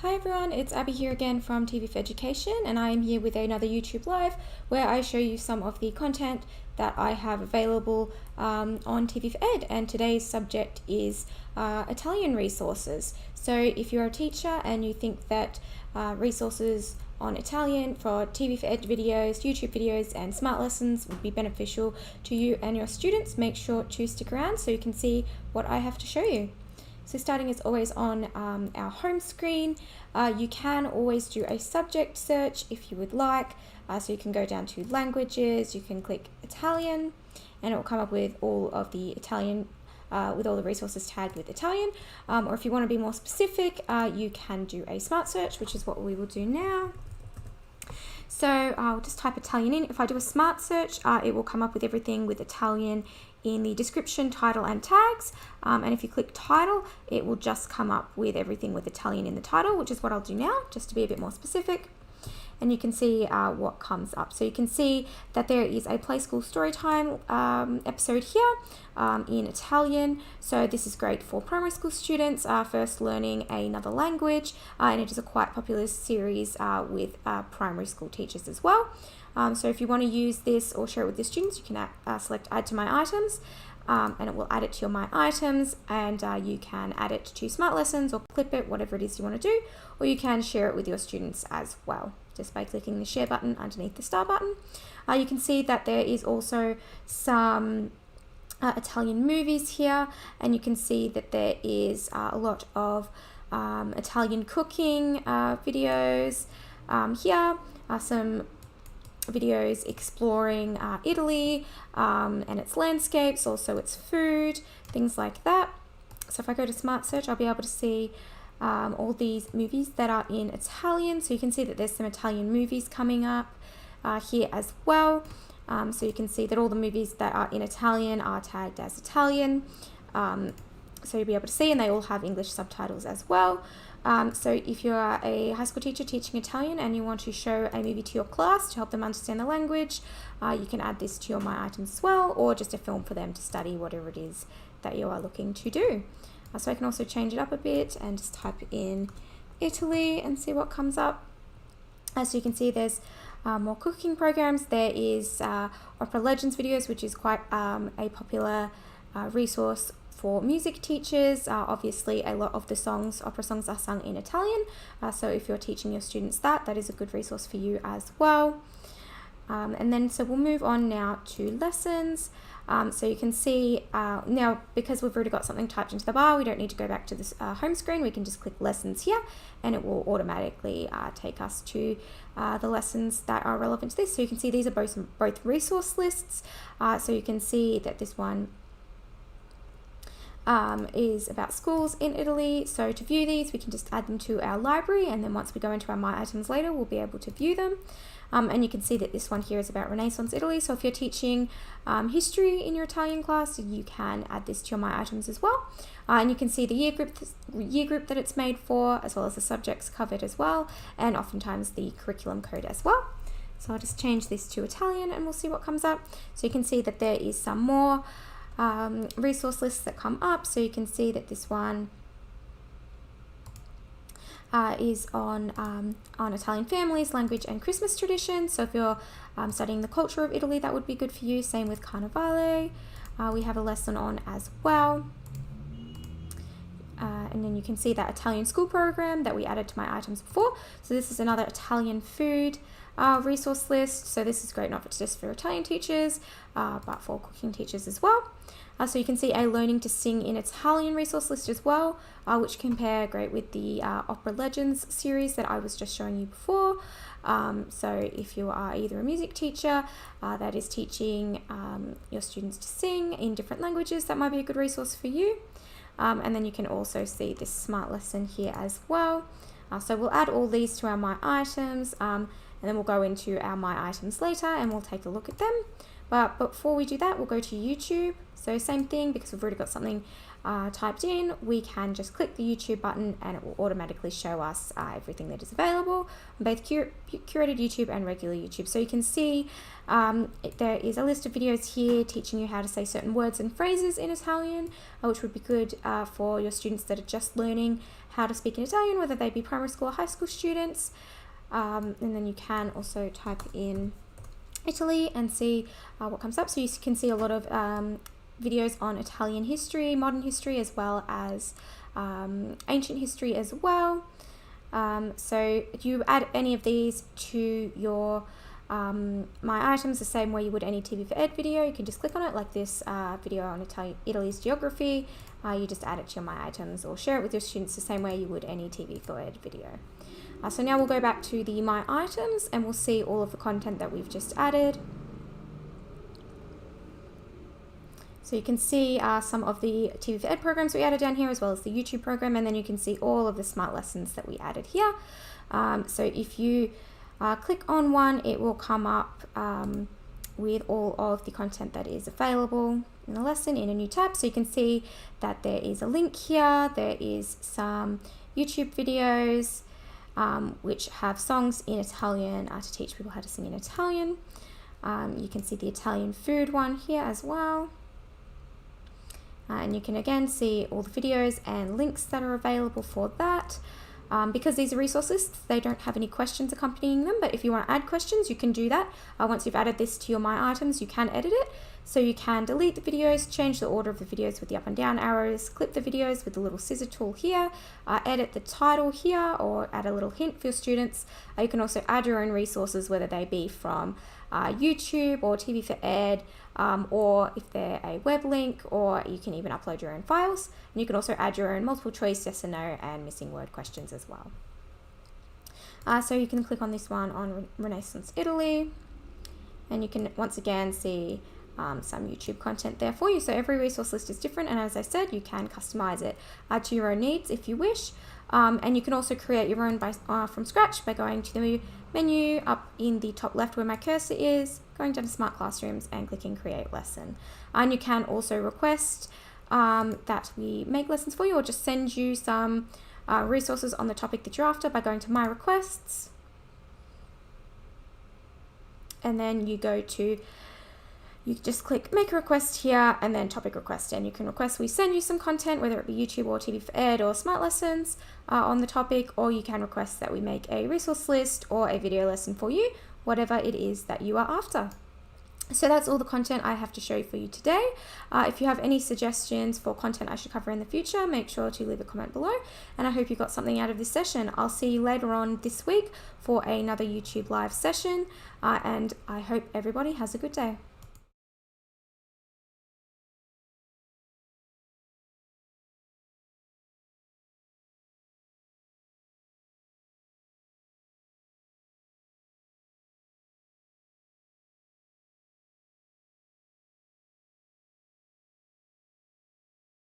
Hi everyone, it's Abbey here again from TV4Education, and I am here with another YouTube Live where I show you some of the content that I have available on TV4Ed, and today's subject is Italian resources. So if you're a teacher and you think that resources on Italian for TV4Ed videos, YouTube videos and smart lessons would be beneficial to you and your students, make sure to stick around so you can see what I have to show you. So starting as always on our home screen, you can always do a subject search if you would like. So you can go down to languages, you can click Italian, and it will come up with all of the Italian, with all the resources tagged with Italian. Or if you want to be more specific, you can do a smart search, which is what we will do now. So I'll just type Italian in. If I do a smart search, it will come up with everything with Italian in the description, title and tags, and if you click title, it will just come up with everything with Italian in the title, which is what I'll do now, just to be a bit more specific. And you can see what comes up. So you can see that there is a Play School Storytime episode here in Italian. So this is great for primary school students first learning another language, and it is a quite popular series with primary school teachers as well. So if you want to use this or share it with your students, you can select Add to My Items, and it will add it to your My Items, and you can add it to Smart Lessons or clip it, whatever it is you want to do, or you can share it with your students as well, just by clicking the share button underneath the star button. You can see that there is also some Italian movies here, and you can see that there is a lot of Italian cooking videos here, some videos exploring Italy and its landscapes, also its food, things like that. So if I go to Smart Search, I'll be able to see all these movies that are in Italian. So you can see that there's some Italian movies coming up here as well. So you can see that all the movies that are in Italian are tagged as Italian. So you'll be able to see, and they all have English subtitles as well. So if you're a high school teacher teaching Italian and you want to show a movie to your class to help them understand the language, you can add this to your My Items as well, or just a film for them to study, whatever it is that you are looking to do. So I can also change it up a bit and just type in Italy and see what comes up. As you can see, there's more cooking programs. There is Opera Legends videos, which is quite a popular resource for music teachers. Obviously a lot of the songs, opera songs, are sung in Italian, so if you're teaching your students that is a good resource for you as well. And then so we'll move on now to lessons. So you can see now, because we've already got something typed into the bar, we don't need to go back to this home screen. We can just click lessons here, and it will automatically take us to the lessons that are relevant to this. So you can see these are both resource lists. So you can see that this one is about schools in Italy. So to view these, we can just add them to our library, and then once we go into our My Items later, we'll be able to view them. And you can see that this one here is about Renaissance Italy. So if you're teaching history in your Italian class, you can add this to your My Items as well. And you can see the year group that it's made for, as well as the subjects covered as well, and oftentimes the curriculum code as well. So I'll just change this to Italian and we'll see what comes up. So you can see that there is some more resource lists that come up. So you can see that this one is on Italian families, language and Christmas traditions. So if you're studying the culture of Italy, that would be good for you. Same with Carnevale. We have a lesson on as well. And then you can see that Italian school program that we added to My Items before. So this is another Italian food resource list. So this is great not just for Italian teachers, but for cooking teachers as well. So you can see a Learning to Sing in Italian resource list as well, which compare great with the Opera Legends series that I was just showing you before. So if you are either a music teacher that is teaching your students to sing in different languages, that might be a good resource for you. And then you can also see this smart lesson here as well. So we'll add all these to our My Items. and then we'll go into our My Items later and we'll take a look at them. But before we do that, we'll go to YouTube. So same thing, because we've already got something typed in, we can just click the YouTube button and it will automatically show us everything that is available on both curated YouTube and regular YouTube. So you can see there is a list of videos here teaching you how to say certain words and phrases in Italian, which would be good for your students that are just learning how to speak in Italian, whether they be primary school or high school students. And then you can also type in Italy and see what comes up. So you can see a lot of videos on Italian history, modern history, as well as ancient history as well. So if you add any of these to your My Items the same way you would any TV4Ed video, you can just click on it, like this video on Italy's geography. You just add it to your My Items or share it with your students the same way you would any TV4Ed video. So now we'll go back to the My Items and we'll see all of the content that we've just added. So you can see some of the TV4Ed programs we added down here, as well as the YouTube program, and then you can see all of the smart lessons that we added here. So if you click on one, it will come up with all of the content that is available in the lesson in a new tab. So you can see that there is a link here, there is some YouTube videos which have songs in Italian to teach people how to sing in Italian. You can see the Italian food one here as well. And you can again see all the videos and links that are available for that. Because these are resource lists, they don't have any questions accompanying them, but if you want to add questions, you can do that. Once you've added this to your My Items, you can edit it. So you can delete the videos, change the order of the videos with the up and down arrows, clip the videos with the little scissor tool here, edit the title here, or add a little hint for your students. You can also add your own resources, whether they be from YouTube or TV4Ed, or if they're a web link, or you can even upload your own files. And you can also add your own multiple choice yes and no and missing word questions as well. So you can click on this one on Renaissance Italy, and you can once again see some YouTube content there for you. So every resource list is different, and as I said, you can customize it to your own needs if you wish. And you can also create your own from scratch by going to the menu up in the top left where my cursor is, going down to Smart Classrooms and clicking Create Lesson. And you can also request that we make lessons for you, or just send you some resources on the topic that you're after by going to My Requests. And then you just click Make a Request here and then Topic Request, and you can request we send you some content, whether it be YouTube or TV4Ed or Smart Lessons on the topic, or you can request that we make a resource list or a video lesson for you, whatever it is that you are after. So that's all the content I have to show you for you today. If you have any suggestions for content I should cover in the future, make sure to leave a comment below, and I hope you got something out of this session. I'll see you later on this week for another YouTube live session, and I hope everybody has a good day.